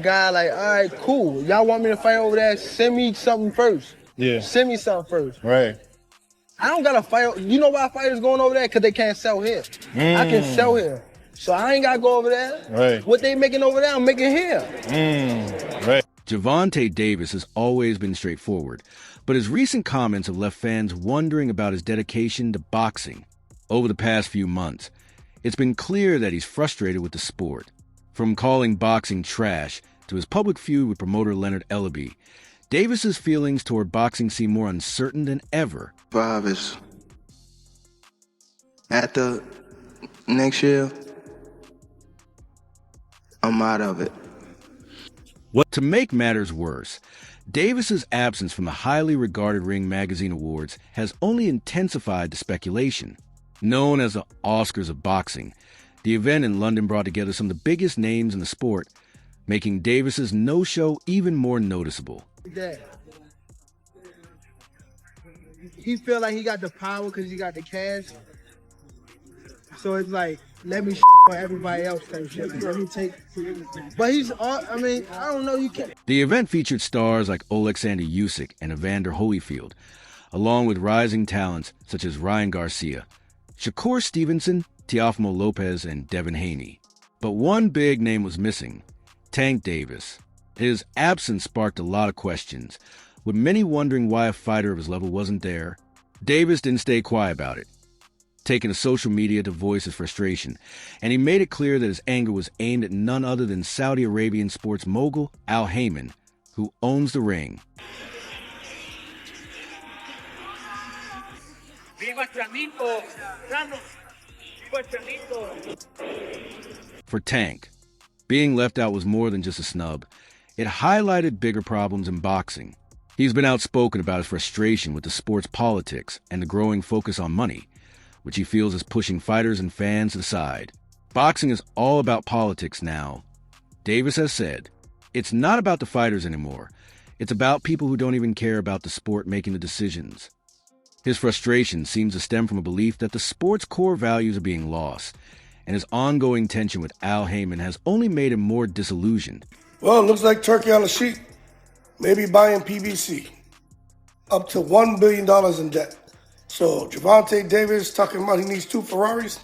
Guy like, all right, cool. Y'all want me to fight over that? Send me something first. Yeah. Send me something first. Right. I don't gotta fight. You know why fighters going over there? Because they can't sell here. I can sell here. So I ain't gotta go over there. Right. What they making over there, I'm making here. Right. Gervonta Davis has always been straightforward, but his recent comments have left fans wondering about his dedication to boxing. Over the past few months, it's been clear that he's frustrated with the sport. From calling boxing trash to his public feud with promoter Leonard Ellaby, Davis's feelings toward boxing seem more uncertain than ever. 5 is after next year, I'm out of it. To make matters worse, Davis's absence from the highly regarded Ring Magazine Awards has only intensified the speculation. Known as the Oscars of boxing, the event in London brought together some of the biggest names in the sport, making Davis's no-show even more noticeable. He feel like he got the power because he got the cash. So it's like, let me on everybody else type shit. Let me take. But he's, I mean, I don't know. You can't. The event featured stars like Alexander Usyk and Evander Holyfield, along with rising talents such as Ryan Garcia, Shakur Stevenson, Teofimo Lopez, and Devin Haney. But one big name was missing: Tank Davis. His absence sparked a lot of questions, with many wondering why a fighter of his level wasn't there. Davis didn't stay quiet about it, taking to social media to voice his frustration, and he made it clear that his anger was aimed at none other than Saudi Arabian sports mogul Al Haymon, who owns the ring. For Tank, being left out was more than just a snub. It highlighted bigger problems in boxing. He's been outspoken about his frustration with the sport's politics and the growing focus on money, which he feels is pushing fighters and fans aside. Boxing is all about politics now. Davis has said, it's not about the fighters anymore. It's about people who don't even care about the sport making the decisions. His frustration seems to stem from a belief that the sport's core values are being lost, and his ongoing tension with Al Haymon has only made him more disillusioned. Well, it looks like Turkey on the sheet. Maybe buying PBC. Up to $1 billion in debt. So Gervonta Davis talking about he needs 2 Ferraris.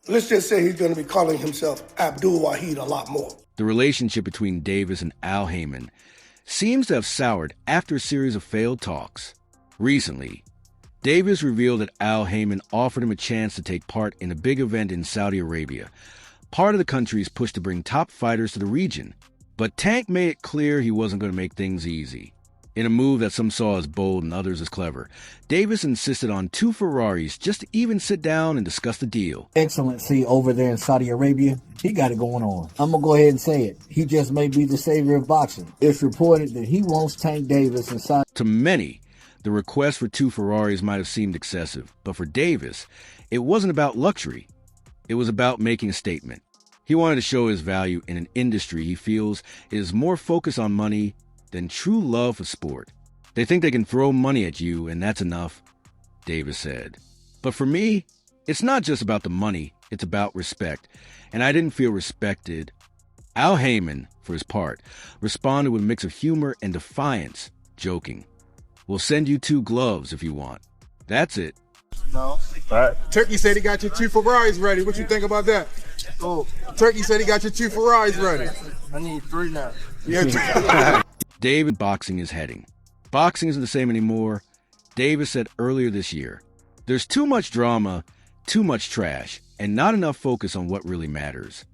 Let's just say he's going to be calling himself Abdul Wahid a lot more. The relationship between Davis and Al Haymon seems to have soured after a series of failed talks. Recently, Davis revealed that Al Haymon offered him a chance to take part in a big event in Saudi Arabia, part of the country's push to bring top fighters to the region. But Tank made it clear he wasn't going to make things easy. In a move that some saw as bold and others as clever, Davis insisted on 2 Ferraris just to even sit down and discuss the deal. Excellency over there in Saudi Arabia, he got it going on. I'm going to go ahead and say it. He just may be the savior of boxing. It's reported that he wants Tank Davis in Saudi. To many, the request for 2 Ferraris might have seemed excessive, but for Davis, it wasn't about luxury. It was about making a statement. He wanted to show his value in an industry he feels is more focused on money than true love for sport. They think they can throw money at you, and that's enough, Davis said. But for me, it's not just about the money, it's about respect. And I didn't feel respected. Al Haymon, for his part, responded with a mix of humor and defiance, joking, "We'll send you 2 gloves if you want. That's it." No. Right. Turkey said he got your 2 Ferraris ready. What you think about that? Oh, Turkey said he got your 2 Ferraris ready. I need 3 now. Yeah. David, boxing is heading. Boxing isn't the same anymore. Davis said earlier this year, there's too much drama, too much trash, and not enough focus on what really matters.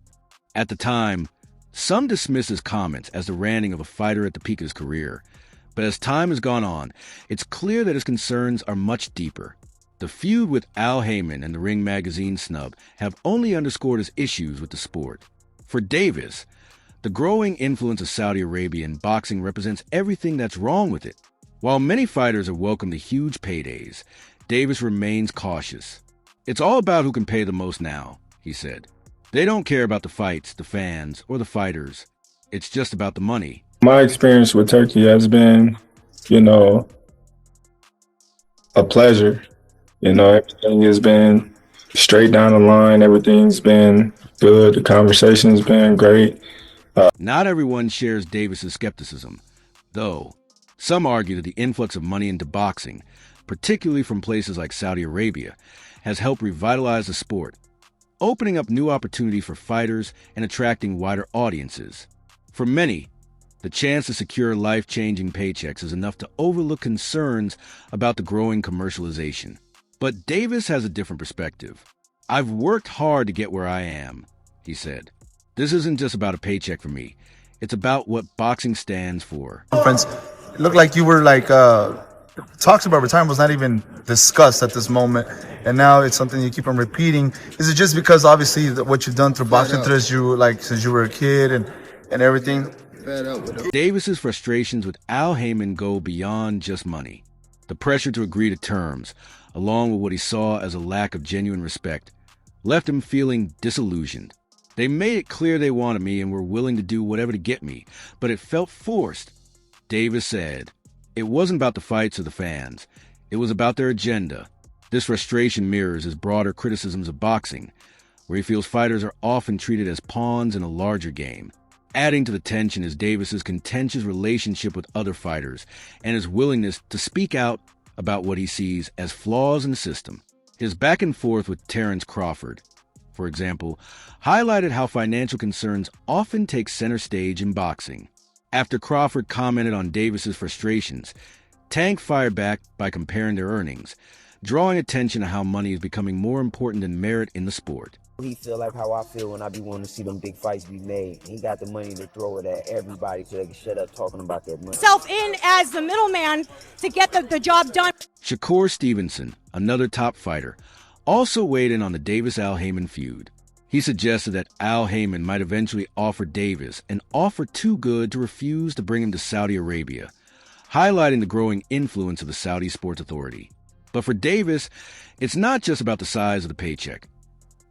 At the time, some dismissed his comments as the ranting of a fighter at the peak of his career. But as time has gone on, it's clear that his concerns are much deeper. The feud with Al Haymon and the Ring Magazine snub have only underscored his issues with the sport. For Davis, the growing influence of Saudi Arabia in boxing represents everything that's wrong with it. While many fighters have welcomed the huge paydays, Davis remains cautious. It's all about who can pay the most now, he said. They don't care about the fights, the fans, or the fighters. It's just about the money. My experience with Turkey has been, a pleasure. Everything has been straight down the line. Everything's been good. The conversation's been great. Not everyone shares Davis's skepticism, though. Some argue that the influx of money into boxing, particularly from places like Saudi Arabia, has helped revitalize the sport, opening up new opportunities for fighters and attracting wider audiences. For many, the chance to secure life-changing paychecks is enough to overlook concerns about the growing commercialization. But Davis has a different perspective. "I've worked hard to get where I am," he said. "This isn't just about a paycheck for me. It's about what boxing stands for." Conference, it looked like you were talks about retirement was not even discussed at this moment, and now it's something you keep on repeating. Is it just because obviously what you've done through boxing since you were a kid and everything? Davis's frustrations with Al Haymon go beyond just money. The pressure to agree to terms, along with what he saw as a lack of genuine respect, left him feeling disillusioned. "They made it clear they wanted me and were willing to do whatever to get me, but it felt forced," Davis said. "It wasn't about the fights or the fans. It was about their agenda." This frustration mirrors his broader criticisms of boxing, where he feels fighters are often treated as pawns in a larger game. Adding to the tension is Davis's contentious relationship with other fighters and his willingness to speak out about what he sees as flaws in the system. His back and forth with Terrence Crawford, for example, highlighted how financial concerns often take center stage in boxing. After Crawford commented on Davis's frustrations, Tank fired back by comparing their earnings, drawing attention to how money is becoming more important than merit in the sport. He feel like how I feel when I be wanting to see them big fights be made. He got the money to throw it at everybody so they can shut up talking about that money. Self in as the middleman to get the job done. Shakur Stevenson, another top fighter, also weighed in on the Davis-Al Haymon feud. He suggested that Al Haymon might eventually offer Davis an offer too good to refuse to bring him to Saudi Arabia, highlighting the growing influence of the Saudi Sports Authority. But for Davis, it's not just about the size of the paycheck.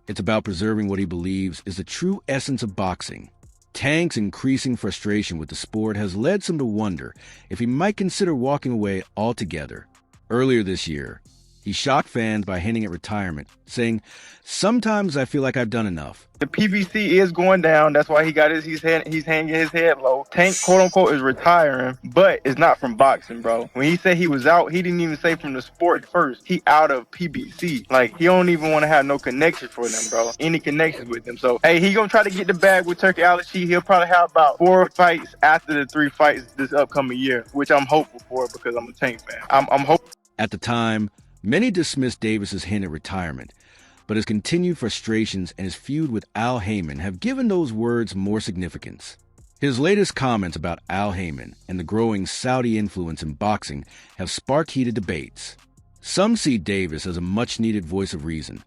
It's about preserving what he believes is the true essence of boxing. Tank's increasing frustration with the sport has led some to wonder if he might consider walking away altogether. Earlier this year, he shocked fans by hinting at retirement, saying, "Sometimes I feel like I've done enough." The PBC is going down. That's why he's hanging his head low. Tank, quote unquote, is retiring, but it's not from boxing, bro. When he said he was out, he didn't even say from the sport first. He out of PBC. Like, he don't even want to have no connection for them, bro. Any connections with them. So, hey, he gonna try to get the bag with Turki Al-Sheikh. He'll probably have about 4 fights after the 3 fights this upcoming year, which I'm hopeful for because I'm a Tank fan. I'm hopeful. At the time, many dismissed Davis's hint at retirement, but his continued frustrations and his feud with Al Haymon have given those words more significance. His latest comments about Al Haymon and the growing Saudi influence in boxing have sparked heated debates. Some see Davis as a much-needed voice of reason,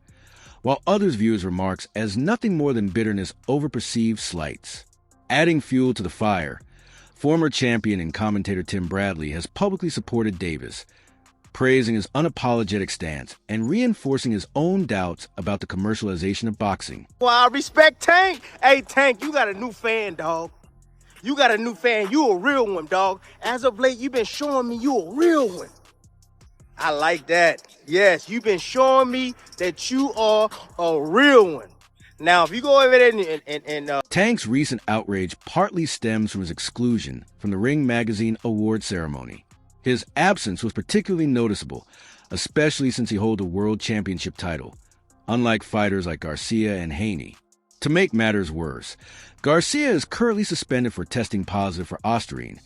while others view his remarks as nothing more than bitterness over perceived slights. Adding fuel to the fire, former champion and commentator Tim Bradley has publicly supported Davis, praising his unapologetic stance and reinforcing his own doubts about the commercialization of boxing. Well, I respect Tank. Hey, Tank, you got a new fan, dog. You got a new fan. You a real one, dog. As of late, you've been showing me you a real one. I like that. Yes, you've been showing me that you are a real one. Now, if you go over there and Tank's recent outrage partly stems from his exclusion from the Ring Magazine award ceremony. His absence was particularly noticeable, especially since he holds a world championship title, unlike fighters like Garcia and Haney. To make matters worse, Garcia is currently suspended for testing positive for Ostarine,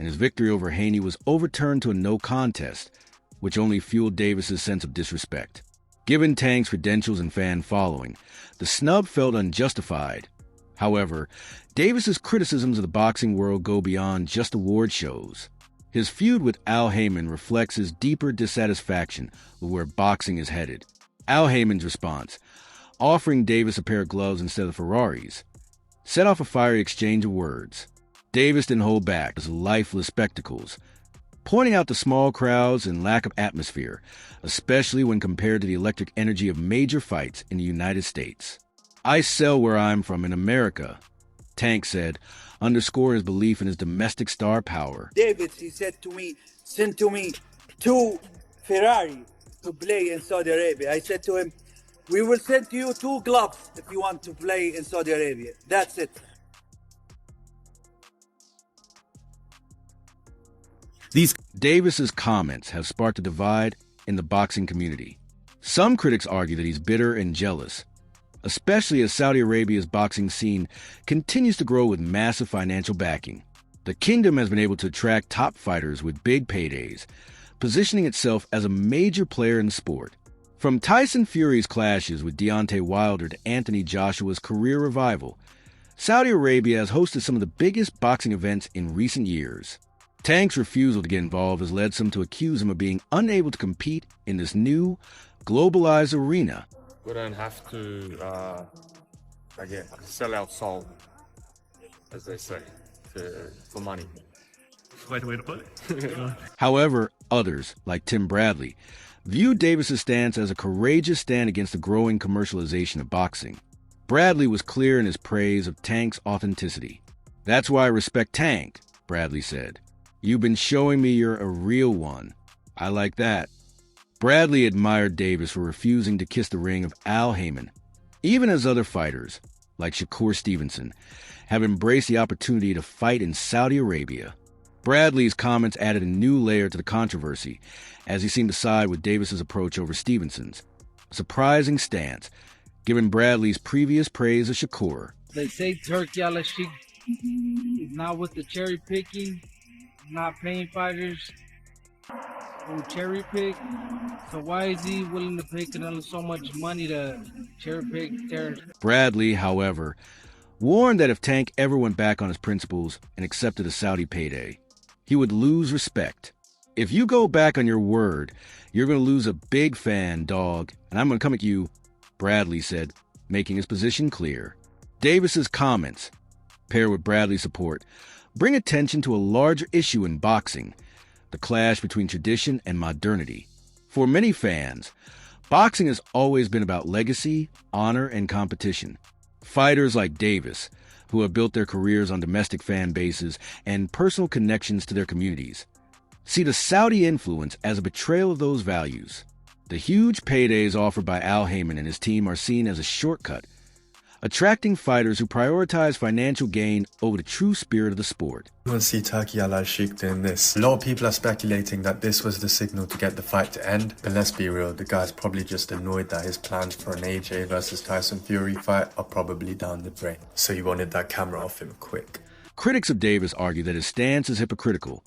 and his victory over Haney was overturned to a no contest, which only fueled Davis's sense of disrespect. Given Tank's credentials and fan following, the snub felt unjustified. However, Davis's criticisms of the boxing world go beyond just award shows. His feud with Al Haymon reflects his deeper dissatisfaction with where boxing is headed. Al Haymon's response, offering Davis a pair of gloves instead of Ferraris, set off a fiery exchange of words. Davis didn't hold back his lifeless spectacles, pointing out the small crowds and lack of atmosphere, especially when compared to the electric energy of major fights in the United States. "I sell where I'm from in America," Tank said, underscoring his belief in his domestic star power. David, he said to me, send to me 2 Ferrari to play in Saudi Arabia. I said to him, we will send to you 2 gloves if you want to play in Saudi Arabia. That's it. Davis's comments have sparked a divide in the boxing community. Some critics argue that he's bitter and jealous, especially as Saudi Arabia's boxing scene continues to grow with massive financial backing. The kingdom has been able to attract top fighters with big paydays, positioning itself as a major player in the sport. From Tyson Fury's clashes with Deontay Wilder to Anthony Joshua's career revival, Saudi Arabia has hosted some of the biggest boxing events in recent years. Tank's refusal to get involved has led some to accuse him of being unable to compete in this new, globalized arena. We don't have to, sell our soul, as they say, for money. Way to put it. However, others, like Tim Bradley, view Davis's stance as a courageous stand against the growing commercialization of boxing. Bradley was clear in his praise of Tank's authenticity. "That's why I respect Tank," Bradley said. "You've been showing me you're a real one. I like that." Bradley admired Davis for refusing to kiss the ring of Al Haymon, even as other fighters, like Shakur Stevenson, have embraced the opportunity to fight in Saudi Arabia. Bradley's comments added a new layer to the controversy, as he seemed to side with Davis's approach over Stevenson's. A surprising stance, given Bradley's previous praise of Shakur. They say Turki Al-Sheikh is not with the cherry picking, not paying fighters who cherry pick. So why is he willing to pay Canelo so much money to cherry pick territory? Bradley, however, warned that if Tank ever went back on his principles and accepted a Saudi payday, he would lose respect. "If you go back on your word, you're going to lose a big fan, dog, and I'm going to come at you," Bradley said, making his position clear. Davis's comments, paired with Bradley's support, bring attention to a larger issue in boxing, the clash between tradition and modernity. For many fans, boxing has always been about legacy, honor, and competition. Fighters like Davis, who have built their careers on domestic fan bases and personal connections to their communities, see the Saudi influence as a betrayal of those values. The huge paydays offered by Al Haymon and his team are seen as a shortcut, attracting fighters who prioritize financial gain over the true spirit of the sport. You want to see Turki Al-Sheikh doing this. A lot of people are speculating that this was the signal to get the fight to end, but let's be real, the guy's probably just annoyed that his plans for an AJ versus Tyson Fury fight are probably down the drain, so he wanted that camera off him quick. Critics of Davis argue that his stance is hypocritical,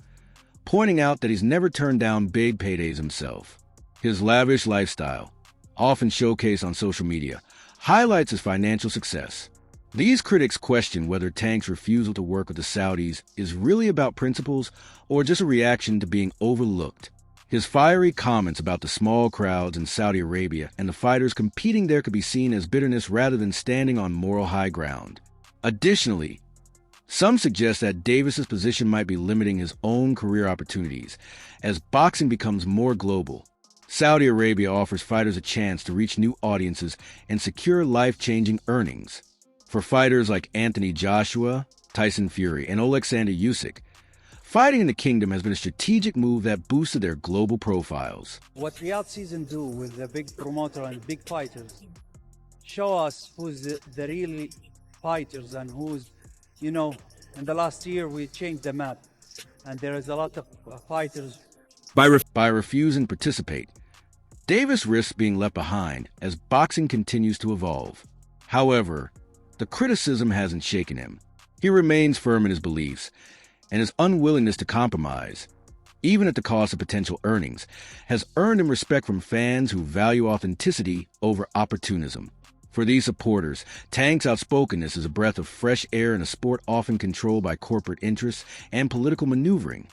pointing out that he's never turned down big paydays himself. His lavish lifestyle, often showcased on social media, highlights his financial success. These critics question whether Tank's refusal to work with the Saudis is really about principles or just a reaction to being overlooked. His fiery comments about the small crowds in Saudi Arabia and the fighters competing there could be seen as bitterness rather than standing on moral high ground. Additionally, some suggest that Davis's position might be limiting his own career opportunities as boxing becomes more global. Saudi Arabia offers fighters a chance to reach new audiences and secure life-changing earnings. For fighters like Anthony Joshua, Tyson Fury, and Alexander Usyk, fighting in the kingdom has been a strategic move that boosted their global profiles. What Riyadh season do with the big promoter and big fighters, show us who's the real fighters and who's, in the last year we changed the map and there is a lot of fighters. By refusing to participate, Davis risks being left behind as boxing continues to evolve. However, the criticism hasn't shaken him. He remains firm in his beliefs, and his unwillingness to compromise, even at the cost of potential earnings, has earned him respect from fans who value authenticity over opportunism. For these supporters, Tank's outspokenness is a breath of fresh air in a sport often controlled by corporate interests and political maneuvering.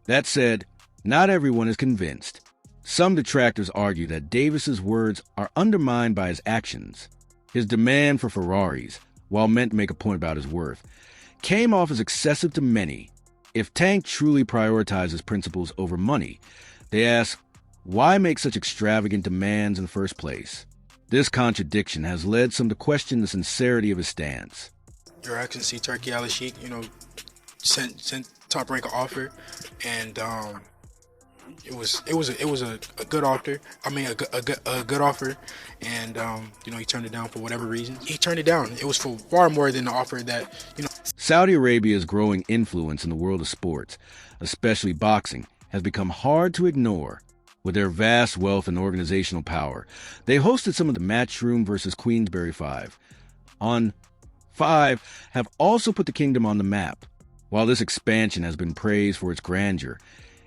That said, not everyone is convinced. Some detractors argue that Davis's words are undermined by his actions. His demand for Ferraris, while meant to make a point about his worth, came off as excessive to many. If Tank truly prioritizes principles over money, they ask, why make such extravagant demands in the first place? This contradiction has led some to question the sincerity of his stance. Your Excellency Turki Al-Sheikh, sent top rank offer, and it was a good offer. I mean, a good offer, and he turned it down for whatever reason. He turned it down. It was for far more than the offer that. Saudi Arabia's growing influence in the world of sports, especially boxing, has become hard to ignore. With their vast wealth and organizational power, they hosted some of the Matchroom versus Queensberry 5. On 5 have also put the kingdom on the map. While this expansion has been praised for its grandeur,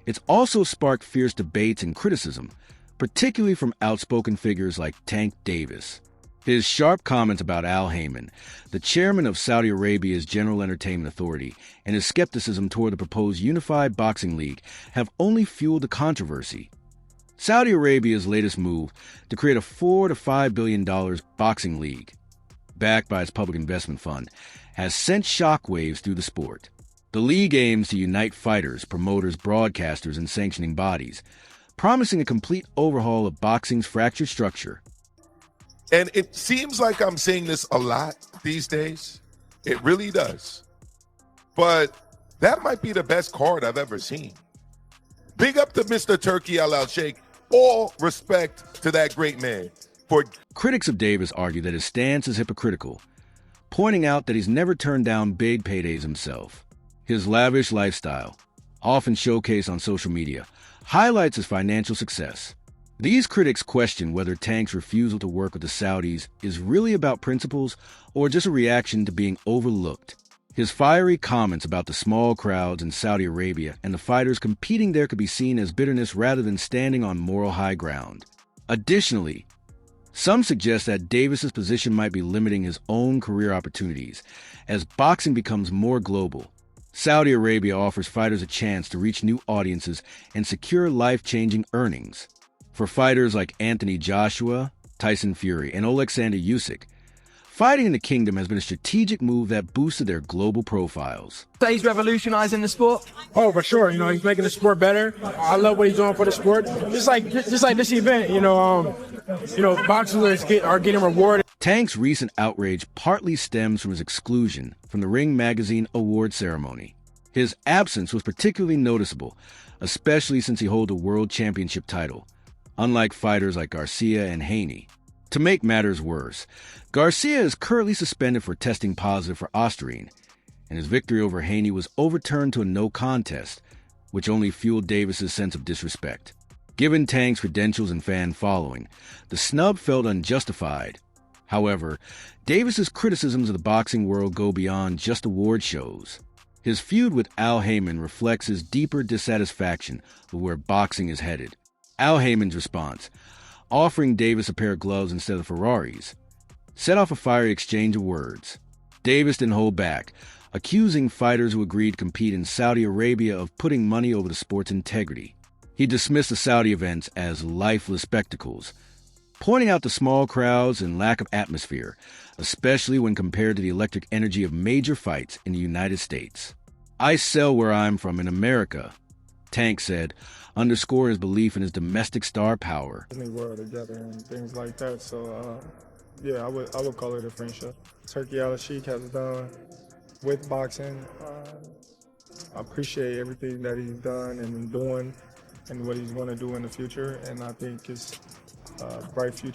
it's also sparked fierce debates and criticism, particularly from outspoken figures like Tank Davis. His sharp comments about Al Haymon, the chairman of Saudi Arabia's General Entertainment Authority, and his skepticism toward the proposed unified boxing league have only fueled the controversy. Saudi Arabia's latest move to create a $4 to $5 billion boxing league, backed by its public investment fund, has sent shockwaves through the sport. The league aims to unite fighters, promoters, broadcasters, and sanctioning bodies, promising a complete overhaul of boxing's fractured structure. And it seems like I'm saying this a lot these days. It really does. But that might be the best card I've ever seen. Big up to Mr. Turki Al-Sheikh. All respect to that great man. Critics of Davis argue that his stance is hypocritical, pointing out that he's never turned down big paydays himself. His lavish lifestyle, often showcased on social media, highlights his financial success. These critics question whether Tank's refusal to work with the Saudis is really about principles or just a reaction to being overlooked. His fiery comments about the small crowds in Saudi Arabia and the fighters competing there could be seen as bitterness rather than standing on moral high ground. Additionally, some suggest that Davis's position might be limiting his own career opportunities as boxing becomes more global. Saudi Arabia offers fighters a chance to reach new audiences and secure life-changing earnings. For fighters like Anthony Joshua, Tyson Fury, and Alexander Usyk, fighting in the kingdom has been a strategic move that boosted their global profiles. So he's revolutionizing the sport? Oh, for sure. You know, he's making the sport better. I love what he's doing for the sport. Just like this event, boxers are getting rewarded. Tank's recent outrage partly stems from his exclusion from the Ring Magazine award ceremony. His absence was particularly noticeable, especially since he holds a world championship title, unlike fighters like Garcia and Haney. To make matters worse, Garcia is currently suspended for testing positive for Ostarine, and his victory over Haney was overturned to a no contest, which only fueled Davis's sense of disrespect. Given Tank's credentials and fan following, the snub felt unjustified. However, Davis's criticisms of the boxing world go beyond just award shows. His feud with Al Haymon reflects his deeper dissatisfaction with where boxing is headed. Al Haymon's response, offering Davis a pair of gloves instead of Ferraris, set off a fiery exchange of words. Davis didn't hold back, accusing fighters who agreed to compete in Saudi Arabia of putting money over the sport's integrity. He dismissed the Saudi events as lifeless spectacles, pointing out the small crowds and lack of atmosphere, especially when compared to the electric energy of major fights in the United States. "I sell where I'm from in America," Tank said, underscoring his belief in his domestic star power. Disney World together and things like that. So, I would call it a friendship. Turki Al-Sheikh has done with boxing. I appreciate everything that he's done and doing and what he's going to do in the future. And I think it's a bright future